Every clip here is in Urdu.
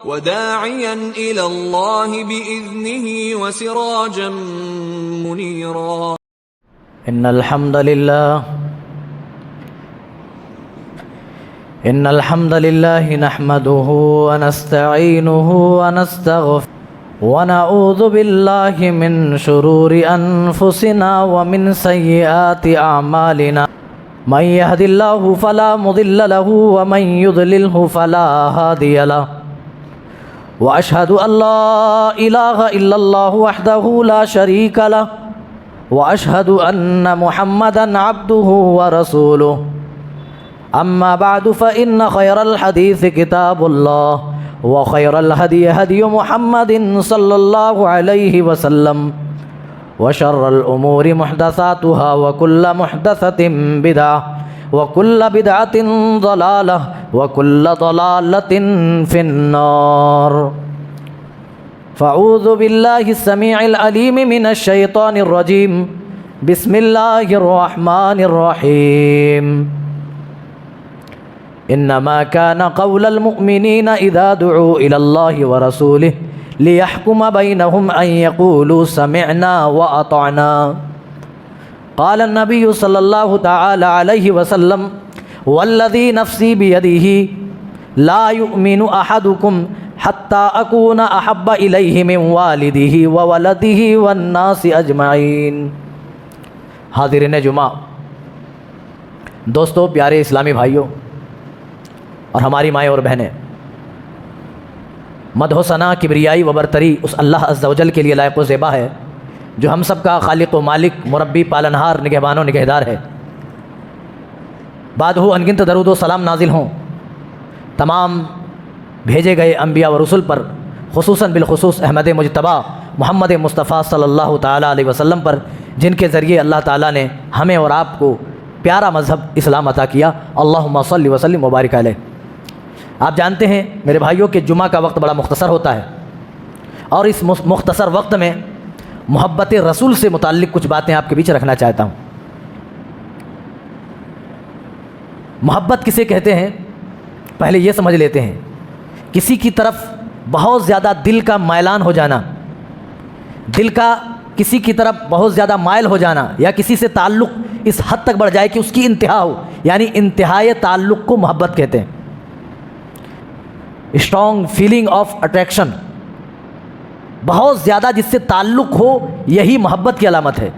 وداعيا إلى الله بإذنه وسراجا منيرا. إن الحمد لله نحمده ونستعينه ونستغفره ونعوذ بالله من شرور أنفسنا ومن سيئات أعمالنا من يهد الله فلا مضل له ومن يضلله فلا هادي له وأشهد أن لا إله إلا الله وحده لا شريك له وأشهد أن محمدا عبده ورسوله. أما بعد فإن خير الحديث كتاب الله وخير الهدي هدي محمد صلى الله عليه وسلم وشر الأمور محدثاتها وكل محدثة بدعة وكل بدعة ضلالة وكل ضلالة في النار. فأعوذ بالله السميع العليم من الشيطان الرجيم. بسم الله الرحمن الرحيم. إنما كان قول المؤمنين إذا دعوا إلى الله ورسوله ليحكم بينهم أن يقولوا سمعنا وأطعنا. قال النبي صلى الله تعالى عليه وسلم والذي نفسي بيده لا يؤمن أحدكم حتى أكون أحب إليه من والده وولده والناس أجمعين. حاضرین جمعہ، دوستو، پیارے اسلامی بھائیوں اور ہماری مائیں اور بہنیں، مدح و ثنا، کبریائی و برتری اس اللہ عز و جل کے لیے لائق و زیبا ہے جو ہم سب کا خالق و مالک، مربی، پالنہار، نگہبان و نگہدار ہے. بعد ہو انگنت درود و سلام نازل ہوں تمام بھیجے گئے انبیاء و رسل پر، خصوصاً بالخصوص احمد مجتبیٰ محمد مصطفیٰ صلی اللہ تعالیٰ علیہ وسلم پر، جن کے ذریعے اللہ تعالیٰ نے ہمیں اور آپ کو پیارا مذہب اسلام عطا کیا. اللہم صلی وسلم وبارک علیہ. آپ جانتے ہیں میرے بھائیوں کہ جمعہ کا وقت بڑا مختصر ہوتا ہے، اور اس مختصر وقت میں محبت رسول سے متعلق کچھ باتیں آپ کے بیچ رکھنا چاہتا ہوں. محبت کسے کہتے ہیں پہلے یہ سمجھ لیتے ہیں. کسی کی طرف بہت زیادہ دل کا میلان ہو جانا، دل کا کسی کی طرف بہت زیادہ مائل ہو جانا، یا کسی سے تعلق اس حد تک بڑھ جائے کہ اس کی انتہا ہو، یعنی انتہائی تعلق کو محبت کہتے ہیں. اسٹرانگ فیلنگ آف اٹریکشن، بہت زیادہ جس سے تعلق ہو، یہی محبت کی علامت ہے.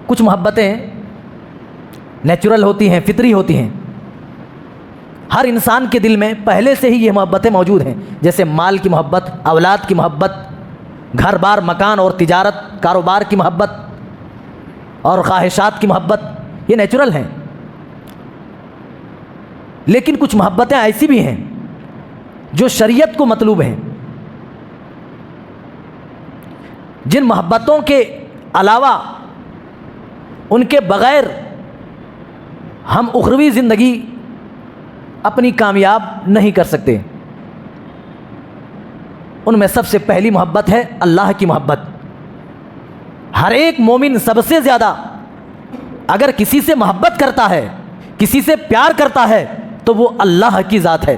کچھ محبتیں نیچرل ہوتی ہیں، فطری ہوتی ہیں. ہر انسان کے دل میں پہلے سے ہی یہ محبتیں موجود ہیں، جیسے مال کی محبت، اولاد کی محبت، گھر بار مکان اور تجارت کاروبار کی محبت اور خواہشات کی محبت، یہ نیچرل ہیں. لیکن کچھ محبتیں ایسی بھی ہیں جو شریعت کو مطلوب ہیں. جن محبتوں کے علاوہ، ان کے بغیر ہم اخروی زندگی اپنی کامیاب نہیں کر سکتے. ان میں سب سے پہلی محبت ہے اللہ کی محبت. ہر ایک مومن سب سے زیادہ اگر کسی سے محبت کرتا ہے، کسی سے پیار کرتا ہے، تو وہ اللہ کی ذات ہے.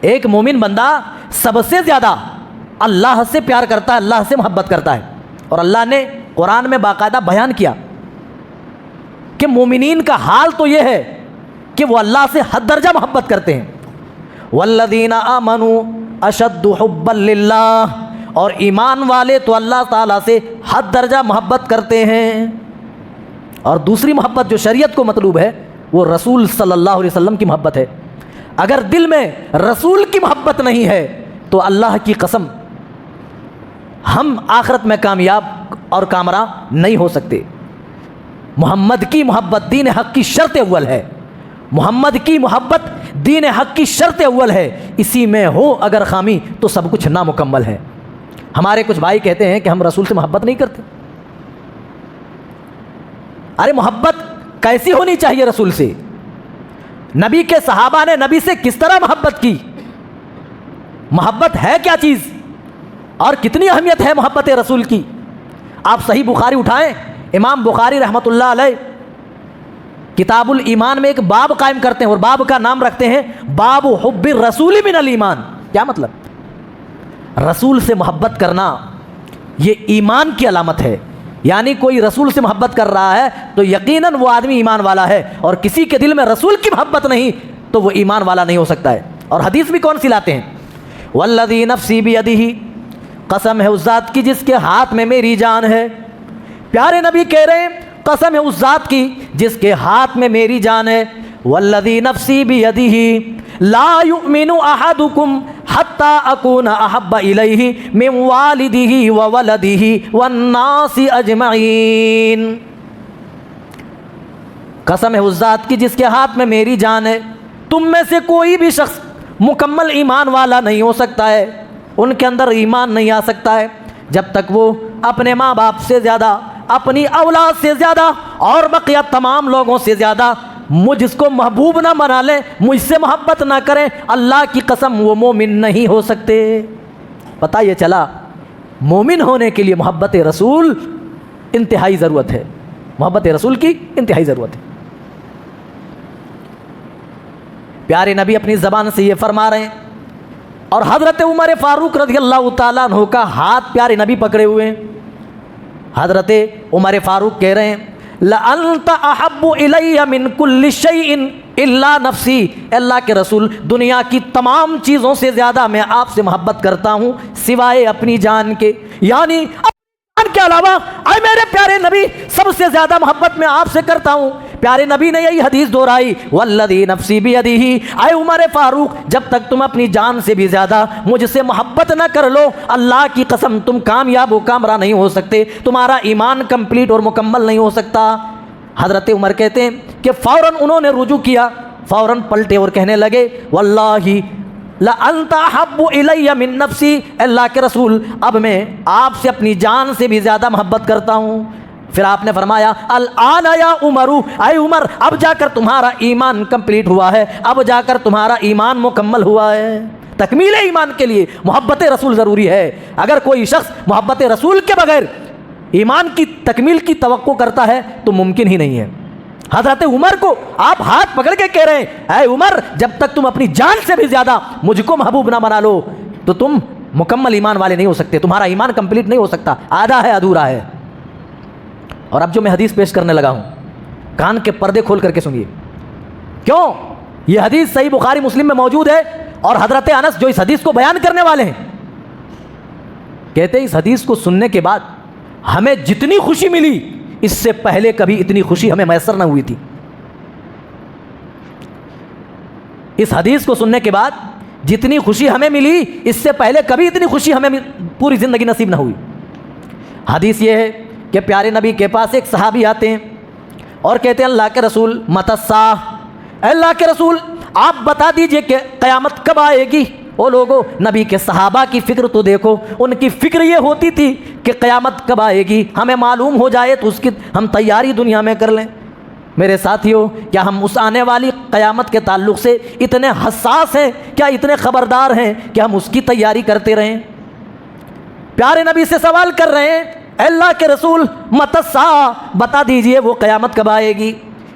ایک مومن بندہ سب سے زیادہ اللہ سے پیار کرتا ہے، اللہ سے محبت کرتا ہے. اور اللہ نے قرآن میں باقاعدہ بیان کیا کہ مومنین کا حال تو یہ ہے کہ وہ اللہ سے حد درجہ محبت کرتے ہیں. والذین آمنوا اشد حبا للہ، اور ایمان والے تو اللہ تعالیٰ سے حد درجہ محبت کرتے ہیں. اور دوسری محبت جو شریعت کو مطلوب ہے وہ رسول صلی اللہ علیہ وسلم کی محبت ہے. اگر دل میں رسول کی محبت نہیں ہے تو اللہ کی قسم ہم آخرت میں کامیاب اور کامراں نہیں ہو سکتے. محمد کی محبت دین حق کی شرط اول ہے. محمد کی محبت دین حق کی شرط اول ہے. اسی میں ہو اگر خامی تو سب کچھ نامکمل ہے. ہمارے کچھ بھائی کہتے ہیں کہ ہم رسول سے محبت نہیں کرتے. ارے محبت کیسی ہونی چاہیے رسول سے؟ نبی کے صحابہ نے نبی سے کس طرح محبت کی؟ محبت ہے کیا چیز اور کتنی اہمیت ہے محبت رسول کی؟ آپ صحیح بخاری اٹھائیں، امام بخاری رحمۃ اللہ علیہ کتاب الایمان میں ایک باب قائم کرتے ہیں اور باب کا نام رکھتے ہیں باب حب الرسول من الایمان۔ کیا مطلب؟ رسول سے محبت کرنا یہ ایمان کی علامت ہے، یعنی کوئی رسول سے محبت کر رہا ہے تو یقیناً وہ آدمی ایمان والا ہے، اور کسی کے دل میں رسول کی محبت نہیں تو وہ ایمان والا نہیں ہو سکتا ہے۔ اور حدیث بھی کون سی لاتے ہیں؟ والذی نفسی بیدہ، قسم ہے اس ذات کی جس کے ہاتھ میں میری جان ہے۔ پیارے نبی کہہ رہے ہیں قسم ہے اس ذات کی جس کے ہاتھ میں میری جان ہے، والذی نفسی بیدہ لا یؤمن احدکم حتی اکون احب الیہ من والدہ وولدہ والناس اجمعین۔ قسم ہے اس ذات کی جس کے ہاتھ میں میری جان ہے، تم میں سے کوئی بھی شخص مکمل ایمان والا نہیں ہو سکتا ہے، ان کے اندر ایمان نہیں آ سکتا ہے جب تک وہ اپنے ماں باپ سے زیادہ، اپنی اولاد سے زیادہ اور بقیہ تمام لوگوں سے زیادہ مجھ کو محبوب نہ بنا لیں، مجھ سے محبت نہ کریں، اللہ کی قسم وہ مومن نہیں ہو سکتے۔ پتہ یہ چلا مومن ہونے کے لیے محبت رسول انتہائی ضرورت ہے، محبت رسول کی انتہائی ضرورت ہے۔ پیارے نبی اپنی زبان سے یہ فرما رہے ہیں، اور حضرت عمر فاروق رضی اللہ تعالیٰ عنہ کا ہاتھ پیارے نبی پکڑے ہوئے ہیں۔ حضرت عمر فاروق کہہ رہے ہیں لَأَنْتَ أَحَبُّ إِلَيَّ مِنْ كُلِّ شَيْءٍ إِلَّا نَفْسِي، اللہ کے رسول دنیا کی تمام چیزوں سے زیادہ میں آپ سے محبت کرتا ہوں سوائے اپنی جان کے، یعنی اپنی جان کے علاوہ اے میرے پیارے نبی سب سے زیادہ محبت میں آپ سے کرتا ہوں۔ پیارے نبی نے یہی حدیث دہرائی والذی نفسی بیدہ، اے عمر فاروق جب تک تم اپنی جان سے بھی زیادہ مجھ سے محبت نہ کر لو، اللہ کی قسم تم کامیاب و کامرا نہیں ہو سکتے، تمہارا ایمان کمپلیٹ اور مکمل نہیں ہو سکتا۔ حضرت عمر کہتے ہیں کہ فوراً انہوں نے رجوع کیا، فوراً پلٹے اور کہنے لگے واللہ لَأَنْتَ أَحَبُّ إِلَيَّ مِن نَفْسِي، اللہ کے رسول اب میں آپ سے اپنی جان سے بھی زیادہ محبت کرتا ہوں۔ پھر آپ نے فرمایا الآن یا عمر، اے عمر اب جا کر تمہارا ایمان کمپلیٹ ہوا ہے، اب جا کر تمہارا ایمان مکمل ہوا ہے۔ تکمیل ایمان کے لیے محبت رسول ضروری ہے۔ اگر کوئی شخص محبت رسول کے بغیر ایمان کی تکمیل کی توقع کرتا ہے تو ممکن ہی نہیں ہے۔ حضرت عمر کو آپ ہاتھ پکڑ کے کہہ رہے ہیں اے عمر جب تک تم اپنی جان سے بھی زیادہ مجھ کو محبوب نہ بنا لو تو تم مکمل ایمان والے نہیں ہو سکتے، تمہارا ایمان کمپلیٹ نہیں ہو سکتا، آدھا ہے ادھورا ہے۔ اور اب جو میں حدیث پیش کرنے لگا ہوں کان کے پردے کھول کر کے سنیے، کیوں یہ حدیث صحیح بخاری مسلم میں موجود ہے، اور حضرت انس جو اس حدیث کو بیان کرنے والے ہیں کہتے ہیں اس حدیث کو سننے کے بعد ہمیں جتنی خوشی ملی اس سے پہلے کبھی اتنی خوشی ہمیں میسر نہ ہوئی تھی۔ اس حدیث کو سننے کے بعد جتنی خوشی ہمیں ملی اس سے پہلے کبھی اتنی خوشی ہمیں پوری زندگی نصیب نہ ہوئی۔ حدیث یہ ہے کہ پیارے نبی کے پاس ایک صحابی آتے ہیں اور کہتے ہیں اللہ کے رسول متی الساعہ، اے اللہ کے رسول آپ بتا دیجئے کہ قیامت کب آئے گی۔ وہ لوگوں نبی کے صحابہ کی فکر تو دیکھو، ان کی فکر یہ ہوتی تھی کہ قیامت کب آئے گی، ہمیں معلوم ہو جائے تو اس کی ہم تیاری دنیا میں کر لیں۔ میرے ساتھیوں کیا ہم اس آنے والی قیامت کے تعلق سے اتنے حساس ہیں، کیا اتنے خبردار ہیں کہ ہم اس کی تیاری کرتے رہیں؟ پیارے نبی سے سوال کر رہے ہیں اے اللہ کے رسول متی الساعہ بتا دیجئے وہ قیامت کب آئے گی۔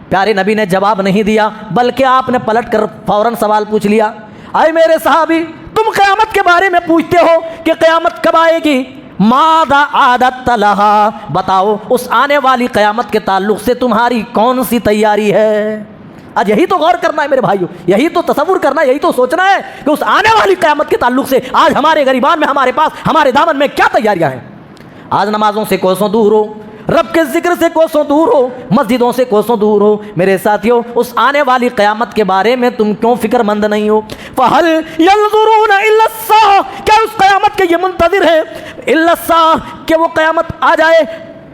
پیارے نبی نے جواب نہیں دیا بلکہ آپ نے پلٹ کر فوراً سوال پوچھ لیا اے میرے صحابی تم قیامت کے بارے میں پوچھتے ہو کہ قیامت کب آئے گی، ماذا اعددت لہا، بتاؤ اس آنے والی قیامت کے تعلق سے تمہاری کون سی تیاری ہے۔ آج یہی تو غور کرنا ہے میرے بھائیوں، یہی تو تصور کرنا ہے، یہی تو سوچنا ہے کہ اس آنے والی قیامت کے تعلق سے آج ہمارے غریبان میں، ہمارے پاس، ہمارے دامن میں کیا تیاریاں ہیں۔ آج نمازوں سے کوسوں دور ہو، رب کے ذکر سے کوسوں دور ہو، مسجدوں سے کوسوں دور ہو، میرے ساتھیوں اس آنے والی قیامت کے بارے میں تم کیوں فکر مند نہیں ہو؟ فَهَلْ يَنظُرُونَ إِلَّا السَّاعَةَ، کیا اس قیامت کے یہ منتظر ہیں إِلَّا السَّاعَةَ کہ وہ قیامت آ جائے؟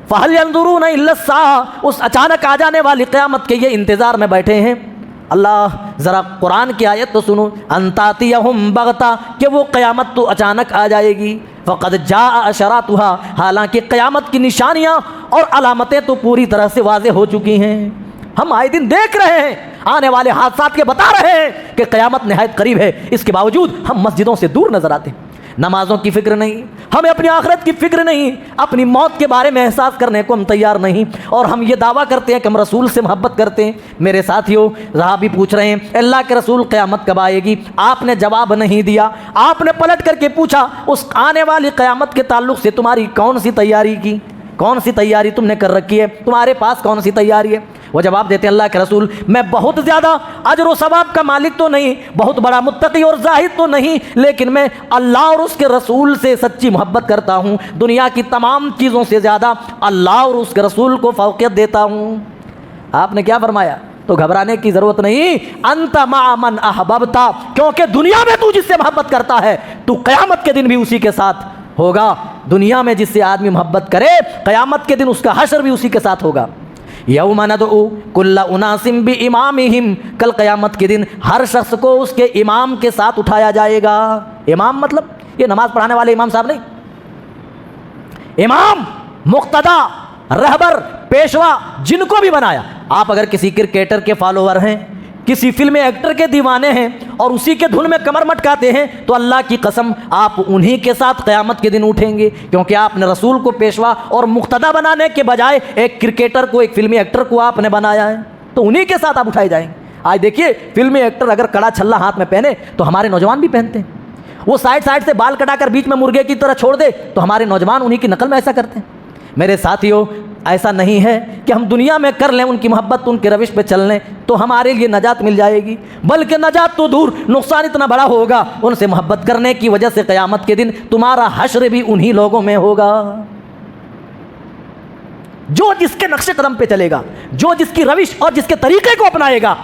فَهَلْ يَنظُرُونَ إِلَّا السَّاعَةَ اس اچانک آ جانے والی قیامت کے یہ انتظار میں بیٹھے ہیں؟ اللہ ذرا قرآن کی آیت تو سنو، ان تاتیہم بغتہ کہ وہ قیامت تو اچانک آ جائے گی، فقد جاء اشراطها حالانکہ قیامت کی نشانیاں اور علامتیں تو پوری طرح سے واضح ہو چکی ہیں۔ ہم آئے دن دیکھ رہے ہیں، آنے والے حادثات کے بتا رہے ہیں کہ قیامت نہایت قریب ہے، اس کے باوجود ہم مسجدوں سے دور نظر آتے ہیں، نمازوں کی فکر نہیں، ہمیں اپنی آخرت کی فکر نہیں، اپنی موت کے بارے میں احساس کرنے کو ہم تیار نہیں، اور ہم یہ دعویٰ کرتے ہیں کہ ہم رسول سے محبت کرتے ہیں۔ میرے ساتھیوں، صحابی پوچھ رہے ہیں اللہ کے رسول قیامت کب آئے گی؟ آپ نے جواب نہیں دیا، آپ نے پلٹ کر کے پوچھا اس آنے والی قیامت کے تعلق سے تمہاری کون سی تیاری کی، کون سی تیاری تم نے کر رکھی ہے، تمہارے پاس کون سی تیاری ہے؟ وہ جواب دیتے ہیں اللہ کے رسول میں بہت زیادہ اجر و ثواب کا مالک تو نہیں، بہت بڑا متقی اور زاہد تو نہیں، لیکن میں اللہ اور اس کے رسول سے سچی محبت کرتا ہوں، دنیا کی تمام چیزوں سے زیادہ اللہ اور اس کے رسول کو فوقیت دیتا ہوں۔ آپ نے کیا فرمایا؟ تو گھبرانے کی ضرورت نہیں، انت مع من احببت، کیونکہ دنیا میں تو جس سے محبت کرتا ہے تو قیامت کے دن بھی اسی کے ساتھ ہوگا۔ دنیا میں جس سے آدمی محبت کرے قیامت کے دن اس کا حشر بھی اسی کے ساتھ ہوگا۔ یوم ندعو کل اناس بامامہم، کل قیامت کے دن ہر شخص کو اس کے امام کے ساتھ اٹھایا جائے گا۔ امام مطلب یہ نماز پڑھانے والے امام صاحب نہیں، امام مقتدا، رہبر، پیشوا، جن کو بھی بنایا۔ آپ اگر کسی کرکٹر کے فالوور ہیں، کسی فلم ایکٹر کے دیوانے ہیں اور اسی کے دھن میں کمر مٹکاتے ہیں تو اللہ کی قسم آپ انہی کے ساتھ قیامت کے دن اٹھیں گے، کیونکہ آپ نے رسول کو پیشوا اور مقتدا بنانے کے بجائے ایک کرکٹر کو، ایک فلمی ایکٹر کو آپ نے بنایا ہے، تو انہی کے ساتھ آپ اٹھائے جائیں گے۔ آج دیکھیے فلمی ایکٹر اگر کڑا چھلا ہاتھ میں پہنے تو ہمارے نوجوان بھی پہنتے ہیں، وہ سائڈ سے بال کٹا کر بیچ میں مرغے کی طرح چھوڑ دے تو ہمارے نوجوان انہی کی نقل میں ایسا کرتے ہیں۔ میرے ساتھیوں، ایسا نہیں ہے کہ ہم دنیا میں کر لیں ان کی محبت، ان کے روش پہ چل لیں تو ہمارے لیے نجات مل جائے گی، بلکہ نجات تو دور، نقصان اتنا بڑا ہوگا۔ ان سے محبت کرنے کی وجہ سے قیامت کے دن تمہارا حشر بھی انہی لوگوں میں ہوگا۔ جو جس کے نقش قدم پہ چلے گا، جو جس کی روش اور جس کے طریقے کو اپنائے گا،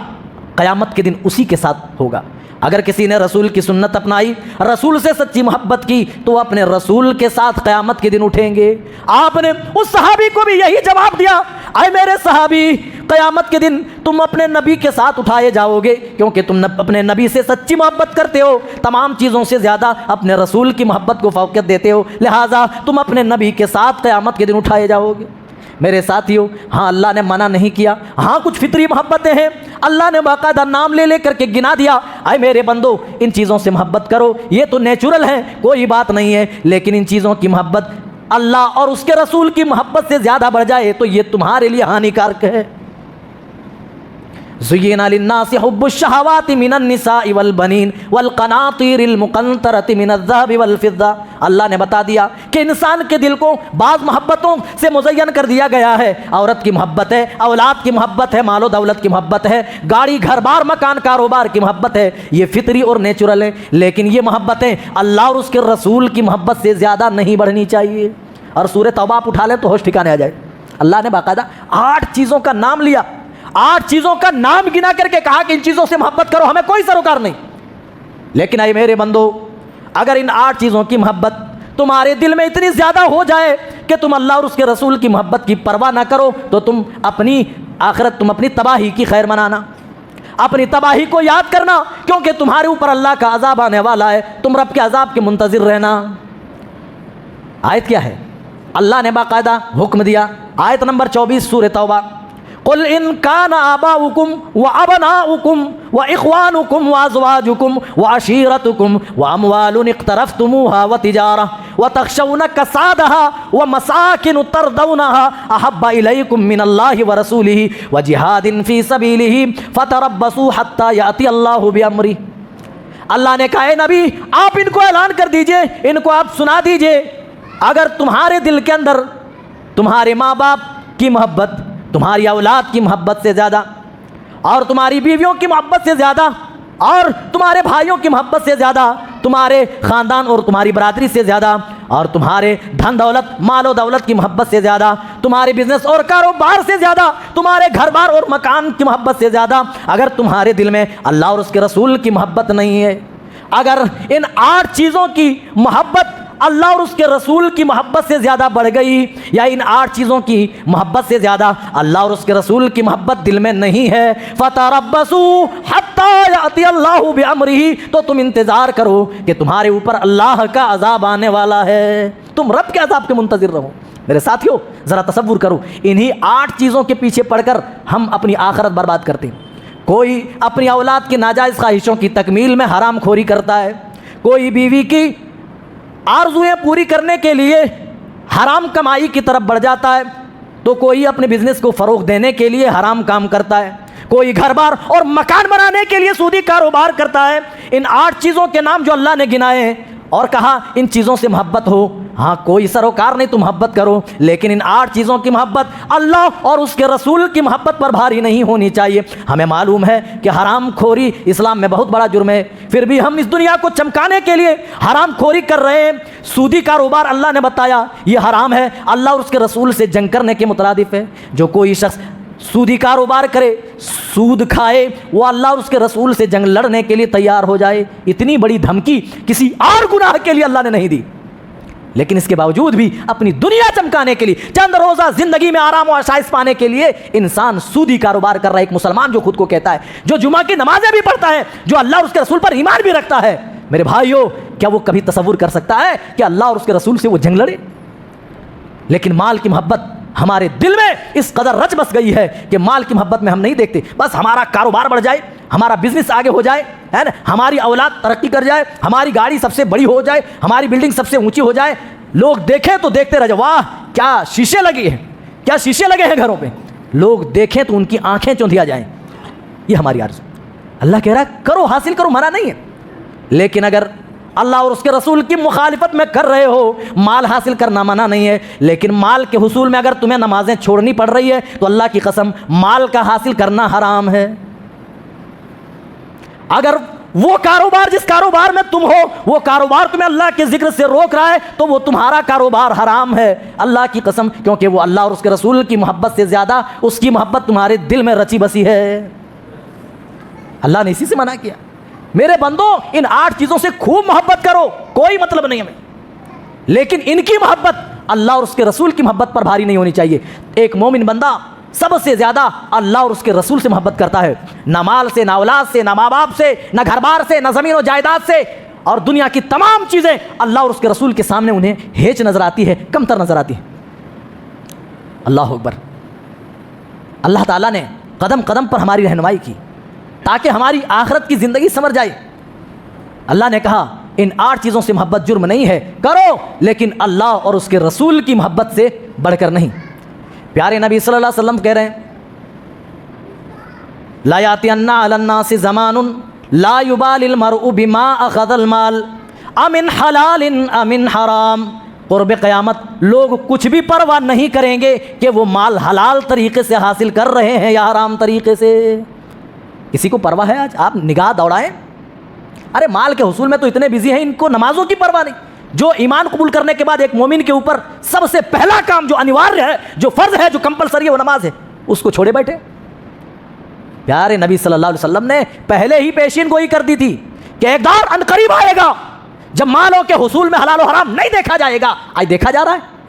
قیامت کے دن اسی کے ساتھ ہوگا۔ اگر کسی نے رسول کی سنت اپنائی، رسول سے سچی محبت کی، تو اپنے رسول کے ساتھ قیامت کے دن اٹھیں گے۔ آپ نے اس صحابی کو بھی یہی جواب دیا، اے میرے صحابی، قیامت کے دن تم اپنے نبی کے ساتھ اٹھائے جاؤ گے، کیونکہ تم اپنے نبی سے سچی محبت کرتے ہو، تمام چیزوں سے زیادہ اپنے رسول کی محبت کو فوقیت دیتے ہو، لہٰذا تم اپنے نبی کے ساتھ قیامت کے دن اٹھائے جاؤ گے۔ میرے ساتھیوں، ہاں اللہ نے منع نہیں کیا، ہاں کچھ فطری محبتیں ہیں، اللہ نے باقاعدہ نام لے کر کے گنا دیا، اے میرے بندو ان چیزوں سے محبت کرو، یہ تو نیچرل ہے، کوئی بات نہیں ہے، لیکن ان چیزوں کی محبت اللہ اور اس کے رسول کی محبت سے زیادہ بڑھ جائے تو یہ تمہارے لیے ہانیکارک ہے۔ زُيِّنَ لِلنَّاسِ حُبُّ الشَّهَوَاتِ مِنَ النِّسَاءِ وَالْبَنِينَ وَالْقَنَاطِيرِ الْمُقَنطَرَةِ مِنَ الذَّهَبِ وَالْفِضَّةِ، اللہ نے بتا دیا کہ انسان کے دل کو بعض محبتوں سے مزین کر دیا گیا ہے۔ عورت کی محبت ہے، اولاد کی محبت ہے، مال و دولت کی محبت ہے، گاڑی، گھر بار، مکان، کاروبار کی محبت ہے، یہ فطری اور نیچرل ہے، لیکن یہ محبتیں اللہ اور اس کے رسول کی محبت سے زیادہ نہیں بڑھنی چاہیے۔ اور سورہ توبہ آپ اٹھا لیں تو ہوش ٹھکانے آ جائے، اللہ نے باقاعدہ 8 چیزوں کا نام لیا، 8 چیزوں کا نام گنا کر کے کہا کہ ان چیزوں سے محبت کرو، ہمیں کوئی سروکار نہیں۔ لیکن اے میرے بندو، اگر ان 8 چیزوں کی محبت تمہارے دل میں اتنی زیادہ ہو جائے کہ تم اللہ اور اس کے رسول کی محبت کی پرواہ نہ کرو تو تم اپنی آخرت، تم اپنی تباہی کی خیر منانا، اپنی تباہی کو یاد کرنا، کیونکہ تمہارے اوپر اللہ کا عذاب آنے والا ہے، تم رب کے عذاب کے منتظر رہنا۔ آیت کیا ہے؟ اللہ نے باقاعدہ حکم دیا، آیت نمبر 24 سورہ توبہ، قل ان کان آباؤکم وابناؤکم واخوانکم وازواجکم وعشیرتکم واموال اقترفتموها وتجارہ وتخشون کسادها ومساکن ترضونها احب الیکم من اللہ ورسولہ وجہاد فی سبیلہ فتربصوا حتی یأتی اللہ بامرہ۔ اللہ نے کہا اے نبی آپ ان کو اعلان کر دیجئے، ان کو آپ سنا دیجئے، اگر تمہارے دل کے اندر تمہارے ماں باپ کی محبت، تمہاری اولاد کی محبت سے زیادہ، اور تمہاری بیویوں کی محبت سے زیادہ، اور تمہارے بھائیوں کی محبت سے زیادہ، تمہارے خاندان اور تمہاری برادری سے زیادہ، اور تمہارے دھن دولت، مال و دولت کی محبت سے زیادہ، تمہارے بزنس اور کاروبار سے زیادہ، تمہارے گھر بار اور مکان کی محبت سے زیادہ، اگر تمہارے دل میں اللہ اور اس کے رسول کی محبت نہیں ہے، اگر ان 8 چیزوں کی محبت اللہ اور اس کے رسول کی محبت سے زیادہ بڑھ گئی، یا ان 8 چیزوں کی محبت سے زیادہ اللہ اور اس کے رسول کی محبت دل میں نہیں ہے، فَتَرَبَّصُوا حَتَّى يَأْتِيَ اللَّهُ بِأَمْرِهِ، تو تم انتظار کرو کہ تمہارے اوپر اللہ کا عذاب آنے والا ہے، تم رب کے عذاب کے منتظر رہو۔ میرے ساتھیوں ذرا تصور کرو، انہی 8 چیزوں کے پیچھے پڑ کر ہم اپنی آخرت برباد کرتے ہیں۔ کوئی اپنی اولاد کی ناجائز خواہشوں کی تکمیل میں حرام خوری کرتا ہے، کوئی بیوی کی آرزویں پوری کرنے کے لیے حرام کمائی کی طرف بڑھ جاتا ہے، تو کوئی اپنے بزنس کو فروغ دینے کے لیے حرام کام کرتا ہے، کوئی گھر بار اور مکان بنانے کے لیے سودی کاروبار کرتا ہے۔ ان 8 چیزوں کے نام جو اللہ نے گنائے ہیں اور کہا ان چیزوں سے محبت ہو، ہاں کوئی سروکار نہیں تو محبت کرو، لیکن ان 8 چیزوں کی محبت اللہ اور اس کے رسول کی محبت پر بھاری نہیں ہونی چاہیے۔ ہمیں معلوم ہے کہ حرام خوری اسلام میں بہت بڑا جرم ہے، پھر بھی ہم اس دنیا کو چمکانے کے لیے حرام خوری کر رہے ہیں۔ سودی کاروبار اللہ نے بتایا یہ حرام ہے، اللہ اور اس کے رسول سے جنگ کرنے کے مترادف ہے۔ جو کوئی شخص سودی کاروبار کرے، سود کھائے، وہ اللہ اور اس کے رسول سے جنگ لڑنے کے لیے تیار ہو جائے۔ اتنی بڑی دھمکی کسی اور گناہ کے لیے اللہ نے نہیں دی، لیکن اس کے باوجود بھی اپنی دنیا چمکانے کے لیے، چند روزہ زندگی میں آرام و آسائش پانے کے لیے انسان سودی کاروبار کر رہا ہے۔ ایک مسلمان جو خود کو کہتا ہے، جو جمعہ کی نمازیں بھی پڑھتا ہے، جو اللہ اور اس کے رسول پر ایمان بھی رکھتا ہے، میرے بھائیو کیا وہ کبھی تصور کر سکتا ہے کہ اللہ اور اس کے رسول سے وہ جنگ لڑے؟ لیکن مال کی محبت ہمارے دل میں اس قدر رچ بس گئی ہے کہ مال کی محبت میں ہم نہیں دیکھتے، بس ہمارا کاروبار بڑھ جائے، ہمارا بزنس آگے ہو جائے، ہے نا، ہماری اولاد ترقی کر جائے، ہماری گاڑی سب سے بڑی ہو جائے، ہماری بلڈنگ سب سے اونچی ہو جائے، لوگ دیکھیں تو دیکھتے رہ جائے، واہ کیا شیشے لگے ہیں، کیا شیشے لگے ہیں گھروں پہ، لوگ دیکھیں تو ان کی آنکھیں چوندھیا جائیں، یہ ہماری آرزو۔ اللہ کہہ رہا ہے کرو، حاصل کرو، منع نہیں ہے، لیکن اگر اللہ اور اس کے رسول کی مخالفت میں کر رہے ہو، مال حاصل کرنا منع نہیں ہے، لیکن مال کے حصول میں اگر تمہیں نمازیں چھوڑنی پڑ رہی ہے تو اللہ کی قسم مال کا حاصل کرنا حرام ہے۔ اگر وہ کاروبار جس کاروبار میں تم ہو، وہ کاروبار تمہیں اللہ کے ذکر سے روک رہا ہے تو وہ تمہارا کاروبار حرام ہے، اللہ کی قسم، کیونکہ وہ اللہ اور اس کے رسول کی محبت سے زیادہ اس کی محبت تمہارے دل میں رچی بسی ہے۔ اللہ نے اسی سے منع کیا، میرے بندو ان 8 چیزوں سے خوب محبت کرو، کوئی مطلب نہیں ہمیں، لیکن ان کی محبت اللہ اور اس کے رسول کی محبت پر بھاری نہیں ہونی چاہیے۔ ایک مومن بندہ سب سے زیادہ اللہ اور اس کے رسول سے محبت کرتا ہے، نہ مال سے، نہ اولاد سے، نہ ماں باپ سے، نہ گھر بار سے، نہ زمین و جائیداد سے، اور دنیا کی تمام چیزیں اللہ اور اس کے رسول کے سامنے انہیں ہیچ نظر آتی ہے، کمتر نظر آتی ہے۔ اللہ اکبر۔ اللہ تعالیٰ نے قدم قدم پر ہماری رہنمائی کی تاکہ ہماری آخرت کی زندگی سمر جائے۔ اللہ نے کہا ان 8 چیزوں سے محبت جرم نہیں ہے، کرو، لیکن اللہ اور اس کے رسول کی محبت سے بڑھ کر نہیں۔ پیارے نبی صلی اللہ علیہ وسلم کہہ رہے ہیں لا یاتین علی الناس زمان لا یبالی المرء بما اخذ المال امن حلال امن حرام۔ قرب قیامت لوگ کچھ بھی پرواہ نہیں کریں گے کہ وہ مال حلال طریقے سے حاصل کر رہے ہیں یا حرام طریقے سے۔ کسی کو پرواہ ہے؟ آج آپ نگاہ دوڑائیں، ارے مال کے حصول میں تو اتنے بزی ہیں، ان کو نمازوں کی پرواہ نہیں۔ جو ایمان قبول کرنے کے بعد ایک مومن کے اوپر سب سے پہلا کام جو انواریہ ہے، جو فرض ہے، جو کمپلسری ہے، وہ نماز ہے، اس کو چھوڑے بیٹھے۔ پیارے نبی صلی اللہ علیہ وسلم نے پہلے ہی پیشین گوئی کر دی تھی کہ ایک دور ان قریب آئے گا جب مالوں کے حصول میں حلال و حرام نہیں دیکھا جائے گا۔ آج دیکھا جا رہا ہے۔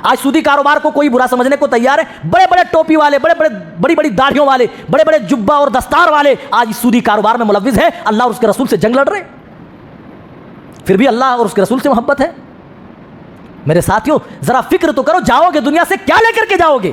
آج سودی کاروبار کو کوئی برا سمجھنے کو تیار ہے، بڑے بڑے ٹوپی والے، بڑی بڑی داڑھیوں والے، بڑے بڑے جبہ اور دستار والے آج سودی کاروبار میں ملوث ہیں، اللہ اور اس کے رسول سے جنگ لڑ رہے ہیں، پھر بھی اللہ اور اس کے رسول سے محبت ہے۔ میرے ساتھیوں ذرا فکر تو کرو، جاؤ گے دنیا سے کیا لے کر کے جاؤ گے؟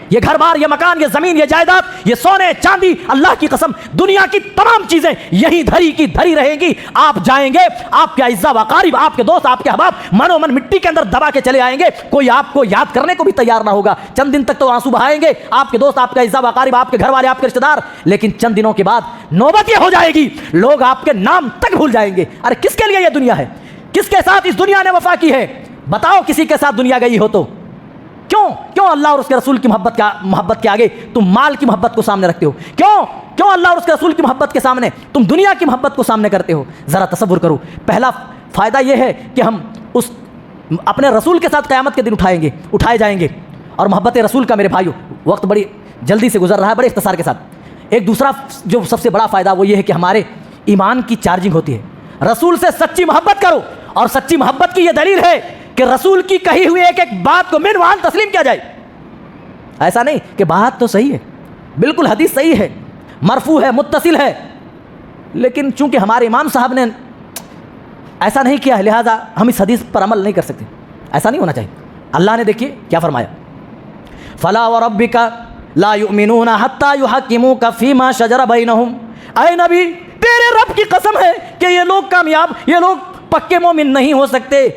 یہ گھر بار، یہ مکان، یہ زمین، یہ جائیداد، یہ سونے چاندی، اللہ کی قسم دنیا کی تمام چیزیں یہی دھری کی دھری رہیں گی۔ آپ جائیں گے، آپ کے اعزا و اقارب، آپ کے دوست، آپ کے احباب منو من مٹی کے اندر دبا کے چلے آئیں گے، کوئی آپ کو یاد کرنے کو بھی تیار نہ ہوگا۔ چند دن تک تو آنسو بہائیں گے آپ کے دوست، آپ کے اعزا و اقارب، آپ کے گھر والے، آپ کے رشتہ دار، لیکن چند دنوں کے بعد نوبت یہ ہو جائے گی لوگ آپ کے نام تک بھول جائیں گے۔ ارے کس کے لیے یہ دنیا ہے؟ کس کے ساتھ اس دنیا نے وفا کی ہے؟ بتاؤ، کسی کے ساتھ دنیا گئی ہو تو کیوں اللہ اور اس کے رسول کی محبت کے آگے تم مال کی محبت کو سامنے رکھتے ہو؟ کیوں اللہ اور اس کے رسول کی محبت کے سامنے تم دنیا کی محبت کو سامنے کرتے ہو؟ ذرا تصور کرو۔ پہلا فائدہ یہ ہے کہ ہم اس اپنے رسول کے ساتھ قیامت کے دن اٹھائے جائیں گے، اور محبت رسول کا میرے بھائیو وقت بڑی جلدی سے گزر رہا ہے، بڑے اختصار کے ساتھ۔ ایک دوسرا جو سب سے بڑا فائدہ وہ یہ ہے کہ ہمارے ایمان کی چارجنگ ہوتی ہے۔ رسول سے سچی محبت کرو، اور سچی محبت کی یہ دلیل ہے کہ رسول کی کہی ہوئی ایک ایک بات کو من وعن تسلیم کیا جائے۔ ایسا نہیں کہ بات تو صحیح ہے، بالکل حدیث صحیح ہے، مرفوع ہے، متصل ہے، لیکن چونکہ ہمارے امام صاحب نے ایسا نہیں کیا ہے لہذا ہم اس حدیث پر عمل نہیں کر سکتے۔ ایسا نہیں ہونا چاہیے۔ اللہ نے دیکھیے کیا فرمایا، فلا وربک لا یؤمنون حتی یحکموک فیما شجر بینہم۔ اے نبی تیرے رب کی قسم ہے کہ یہ لوگ کامیاب، یہ لوگ پکے مومن نہیں ہو سکتے۔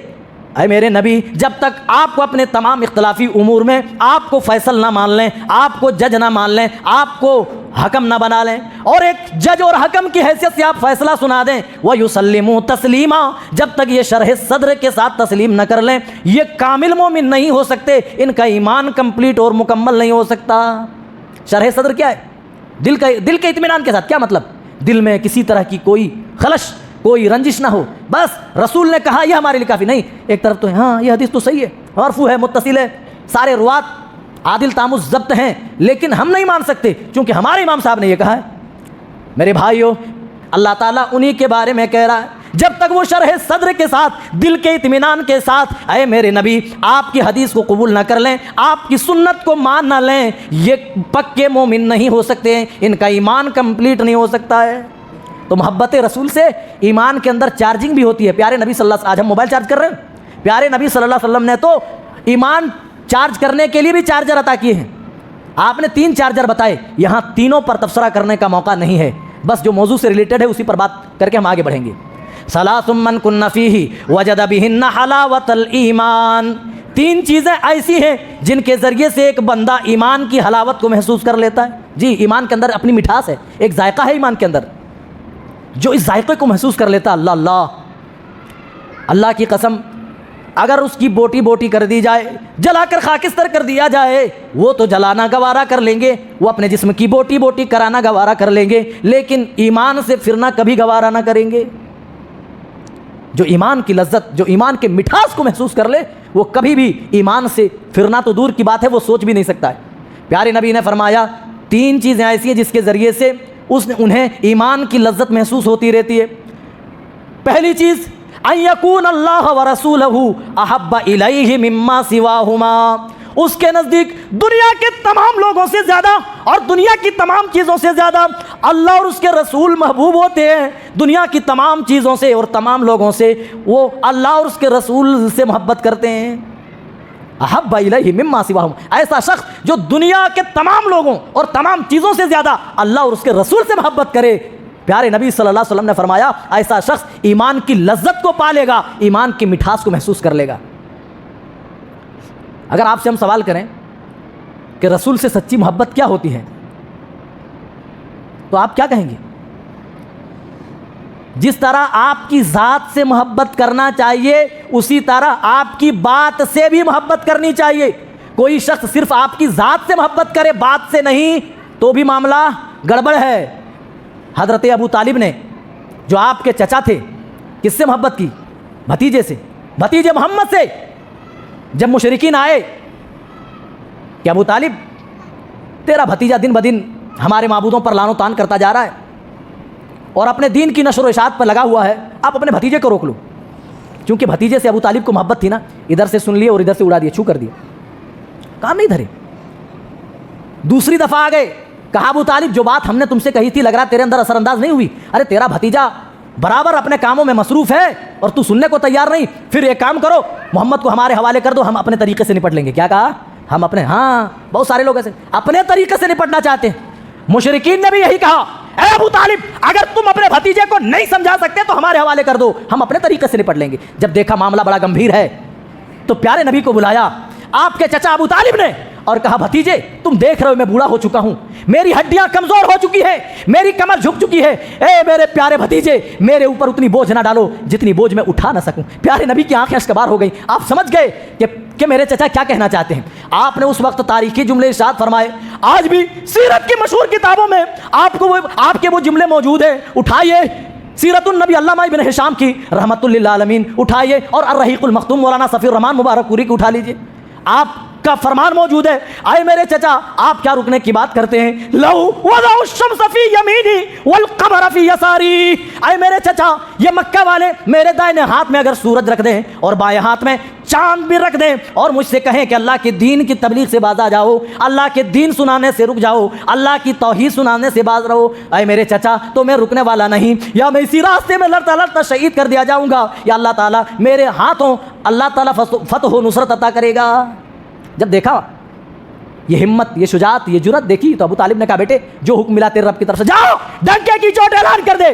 اے میرے نبی، جب تک آپ کو اپنے تمام اختلافی امور میں آپ کو فیصل نہ مان لیں، آپ کو جج نہ مان لیں، آپ کو حکم نہ بنا لیں، اور ایک جج اور حکم کی حیثیت سے آپ فیصلہ سنا دیں، وَيُسَلِّمُوا تَسْلِيمًا، جب تک یہ شرح صدر کے ساتھ تسلیم نہ کر لیں، یہ کامل مومن نہیں ہو سکتے، ان کا ایمان کمپلیٹ اور مکمل نہیں ہو سکتا۔ شرح صدر کیا ہے؟ دل کے اطمینان کے ساتھ۔ کیا مطلب؟ دل میں کسی طرح کی کوئی خلش، کوئی رنجش نہ ہو، بس رسول نے کہا یہ ہمارے لیے کافی نہیں۔ ایک طرف تو ہاں یہ حدیث تو صحیح ہے، مرفوع ہے، متصل ہے، سارے روات عادل تام ضبط ہیں، لیکن ہم نہیں مان سکتے چونکہ ہمارے امام صاحب نے یہ کہا ہے۔ میرے بھائیو، اللہ تعالیٰ انہی کے بارے میں کہہ رہا ہے، جب تک وہ شرح صدر کے ساتھ، دل کے اطمینان کے ساتھ اے میرے نبی آپ کی حدیث کو قبول نہ کر لیں، آپ کی سنت کو مان نہ لیں، یہ پکے مومن نہیں ہو سکتے، ان کا ایمان کمپلیٹ نہیں ہو سکتا ہے۔ تو محبت رسول سے ایمان کے اندر چارجنگ بھی ہوتی ہے۔ پیارے نبی صلی اللہ علیہ وسلم، آج ہم موبائل چارج کر رہے ہیں، پیارے نبی صلی اللہ علیہ وسلم نے تو ایمان چارج کرنے کے لیے بھی چارجر عطا کیے ہیں۔ آپ نے 3 چارجر بتائے، یہاں تینوں پر تبصرہ کرنے کا موقع نہیں ہے، بس جو موضوع سے ریلیٹڈ ہے اسی پر بات کر کے ہم آگے بڑھیں گے۔ ثلاث من کن فیہ وجد بہن حلاوۃ الایمان، 3 چیزیں ایسی ہیں جن کے ذریعے سے ایک بندہ ایمان کی حلاوت کو محسوس کر لیتا ہے۔ جی، ایمان کے اندر اپنی مٹھاس ہے، ایک ذائقہ ہے ایمان کے اندر، جو اس ذائقے کو محسوس کر لیتا، اللہ کی قسم، اگر اس کی بوٹی بوٹی کر دی جائے، جلا کر خاکستر کر دیا جائے، وہ تو جلانا گوارا کر لیں گے، وہ اپنے جسم کی بوٹی بوٹی کرانا گوارا کر لیں گے، لیکن ایمان سے پھرنا کبھی گوارا نہ کریں گے۔ جو ایمان کی لذت، جو ایمان کے مٹھاس کو محسوس کر لے، وہ کبھی بھی ایمان سے پھرنا تو دور کی بات ہے، وہ سوچ بھی نہیں سکتا ہے۔ پیارے نبی نے فرمایا 3 چیزیں ایسی ہیں جس کے ذریعے سے انہیں ایمان کی لذت محسوس ہوتی رہتی ہے۔ پہلی چیز، ان یکون اللہ ورسولہ احب الیہ مما سواہما، اس کے نزدیک دنیا کے تمام لوگوں سے زیادہ اور دنیا کی تمام چیزوں سے زیادہ اللہ اور اس کے رسول محبوب ہوتے ہیں۔ دنیا کی تمام چیزوں سے اور تمام لوگوں سے وہ اللہ اور اس کے رسول سے محبت کرتے ہیں۔ احب الیہ مما سواہم، ایسا شخص جو دنیا کے تمام لوگوں اور تمام چیزوں سے زیادہ اللہ اور اس کے رسول سے محبت کرے، پیارے نبی صلی اللہ علیہ وسلم نے فرمایا ایسا شخص ایمان کی لذت کو پالے گا، ایمان کی مٹھاس کو محسوس کر لے گا۔ اگر آپ سے ہم سوال کریں کہ رسول سے سچی محبت کیا ہوتی ہے، تو آپ کیا کہیں گے؟ جس طرح آپ کی ذات سے محبت کرنا چاہیے، اسی طرح آپ کی بات سے بھی محبت کرنی چاہیے۔ کوئی شخص صرف آپ کی ذات سے محبت کرے، بات سے نہیں، تو بھی معاملہ گڑبڑ ہے۔ حضرت ابو طالب نے، جو آپ کے چچا تھے، کس سے محبت کی؟ بھتیجے سے، بھتیجے محمد سے۔ جب مشرکین آئے کہ ابو طالب تیرا بھتیجا دن بدن ہمارے معبودوں پر لعن و طعن کرتا جا رہا ہے اور اپنے دین کی نشر و اشاعت پر لگا ہوا ہے، آپ اپنے بھتیجے کو روک لو۔ کیونکہ بھتیجے سے ابو طالب کو محبت تھی نا، ادھر سے سن لیے اور ادھر سے اڑا دیا، چھو کر دیا، کام نہیں دھرے۔ دوسری دفعہ آ گئے، کہا ابو طالب جو بات ہم نے تم سے کہی تھی لگ رہا تیرے اندر اثر انداز نہیں ہوئی، ارے تیرا بھتیجا برابر اپنے کاموں میں مصروف ہے اور تو سننے کو تیار نہیں، پھر ایک کام کرو، محمد کو ہمارے حوالے کر دو، ہم اپنے طریقے سے نپٹ لیں گے۔ کیا کہا؟ ہم اپنے، ہاں بہت سارے لوگ ایسے اپنے طریقے سے نپٹنا چاہتے ہیں۔ مشرکین نے بھی یہی کہا، اے ابو طالب اگر تم اپنے بھتیجے کو نہیں سمجھا سکتے تو ہمارے حوالے کر دو، ہم اپنے طریقے سے نپٹ لیں گے۔ جب دیکھا معاملہ بڑا گمبھیر ہے تو پیارے نبی کو بلایا آپ کے چچا ابو طالب نے اور کہا بھتیجے تم دیکھ رہے ہو میں بوڑھا ہو چکا ہوں، میری ہڈیاں کمزور ہو چکی ہے، میری کمر جھک چکی ہے، اے میرے پیارے بھتیجے میرے اوپر اتنی بوجھ نہ ڈالو جتنی بوجھ میں اٹھا نہ سکوں۔ پیارے نبی کی آنکھیں اشکبار ہو گئیں، آپ سمجھ گئے کہ میرے چچا کیا کہنا چاہتے ہیں۔ آپ نے اس وقت تاریخی جملے ارشاد فرمائے، آج بھی سیرت کی مشہور کتابوں میں آپ کے وہ جملے موجود ہیں، اٹھائیے سیرت النبی علامہ ابن ہشام کی رحمت للعالمین اٹھائیے، اور الرحیق المختوم مولانا صفی الرحمان مبارک پوری کی اٹھا لیجیے، آپ کا فرمان موجود ہے۔ آئے میرے چچا آپ کیا رکنے کی بات کرتے ہیں، لو وضع الشمس فی یمینی والقمر فی یساری، آئے میرے چچا یہ مکہ والے میرے دائیں ہاتھ میں اگر سورج رکھ دیں اور بائیں ہاتھ میں چاند بھی رکھ دیں اور مجھ سے کہیں کہ اللہ کے دین کی تبلیغ سے باز آ جاؤ، اللہ کے دین سنانے سے رک جاؤ، اللہ کی توحید سنانے سے باز رہو، اے میرے چچا تو میں رکنے والا نہیں، یا میں اسی راستے میں لڑتا لڑتا شہید کر دیا جاؤں گا، یا اللہ تعالیٰ میرے ہاتھوں اللہ تعالیٰ فتح و نصرت عطا کرے گا۔ جب دیکھا یہ ہمت، یہ شجاعت، یہ جرأت دیکھی تو ابو طالب نے کہا بیٹے جو حکم ملا تیرے رب کی طرف سے، جاؤ ڈنکے کی چوٹ اعلان کر دے،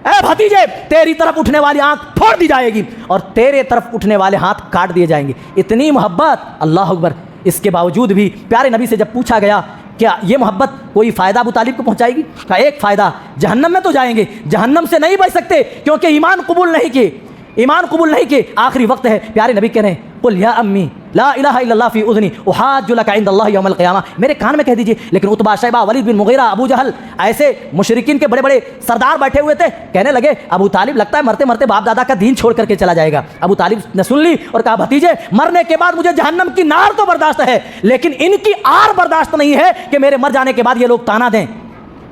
اے بھتیجے تیری طرف اٹھنے والی آنکھ پھوڑ دی جائے گی اور تیرے طرف اٹھنے والے ہاتھ کاٹ دیے جائیں گے. اتنی محبت, اللہ اکبر. اس کے باوجود بھی پیارے نبی سے جب پوچھا گیا کیا یہ محبت کوئی فائدہ ابو طالب کو پہنچائے گی, کہا ایک فائدہ, جہنم میں تو جائیں گے, جہنم سے نہیں بچ سکتے کیونکہ ایمان قبول نہیں کیے, ایمان قبول نہیں کیے. آخری وقت ہے, پیارے نبی کہہ رہے ہیں قل یا امی لا الہ الا اللہ فی اذنی احاج لک عند اللہ یوم القیامہ, میرے کان میں کہہ دیجئے. لیکن عتبہ, شیبہ, ولید بن مغیرہ, ابو جہل, ایسے مشرکین کے بڑے بڑے سردار بیٹھے ہوئے تھے, کہنے لگے ابو طالب لگتا ہے مرتے مرتے باپ دادا کا دین چھوڑ کر کے چلا جائے گا. ابو طالب نے سن لی اور کہا بھتیجے مرنے کے بعد مجھے جہنم کی نار تو برداشت ہے, لیکن ان کی آر برداشت نہیں ہے کہ میرے مر جانے کے بعد یہ لوگ تانا دیں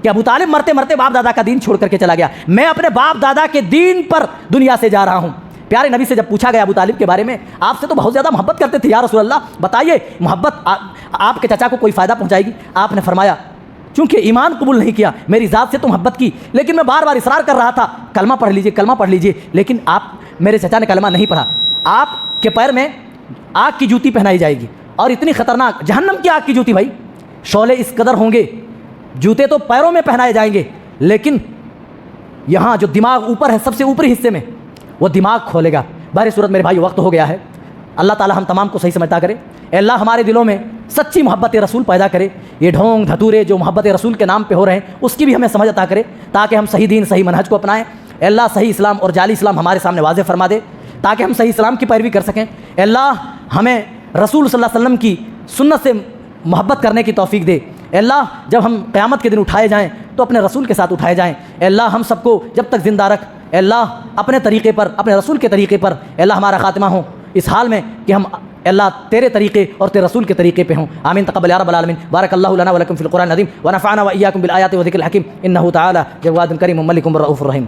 کہ ابو طالب مرتے مرتے باپ دادا کا دین چھوڑ کر کے چلا گیا. میں اپنے باپ دادا کے دین پر دنیا سے جا رہا ہوں. پیارے نبی سے جب پوچھا گیا ابو طالب کے بارے میں, آپ سے تو بہت زیادہ محبت کرتے تھے یا رسول اللہ, بتائیے محبت آپ کے چچا کو کوئی فائدہ پہنچائے گی؟ آپ نے فرمایا چونکہ ایمان قبول نہیں کیا, میری ذات سے تو محبت کی, لیکن میں بار بار اصرار کر رہا تھا کلمہ پڑھ لیجئے, کلمہ پڑھ لیجئے, لیکن آپ میرے چچا نے کلمہ نہیں پڑھا. آپ کے پیر میں آگ کی جوتی پہنائی جائے گی, اور اتنی خطرناک جہنم کی آگ کی جوتی, بھائی شعلے اس قدر ہوں گے, جوتے تو پیروں میں پہنائے جائیں گے, لیکن یہاں جو دماغ اوپر ہے سب سے اوپری حصے میں وہ دماغ کھولے گا. بہر صورت میرے بھائی وقت ہو گیا ہے, اللہ تعالی ہم تمام کو صحیح سمجھتا کرے. اے اللہ ہمارے دلوں میں سچی محبت رسول پیدا کرے, یہ ڈھونگ دھتورے جو محبت رسول کے نام پہ ہو رہے ہیں اس کی بھی ہمیں سمجھ عطا کرے, تاکہ ہم صحیح دین صحیح منہج کو اپنائیں. اے اللہ صحیح اسلام اور جعلی اسلام ہمارے سامنے واضح فرما دے تاکہ ہم صحیح اسلام کی پیروی کر سکیں. اے اللہ ہمیں رسول صلی اللہ علیہ وسلم کی سنت سے محبت کرنے کی توفیق دے. اے اللہ جب ہم قیامت کے دن اٹھائے جائیں تو اپنے رسول کے ساتھ اٹھائے جائیں. اے اللہ ہم سب کو جب تک زندہ رکھ, اے اللہ اپنے طریقے پر, اپنے رسول کے طریقے پر اے اللہ ہمارا خاتمہ ہو اس حال میں کہ ہم اے اللہ تیرے طریقے اور تیرے رسول کے طریقے پہ ہوں. آمین تقبل یا رب العالمین. بارک اللہ لنا ولکم فی القرآن العظیم ونفعنا وإیاکم بالآیات وذکر الحکیم انہ تعالی جواد کریم ملک رؤوف رحیم.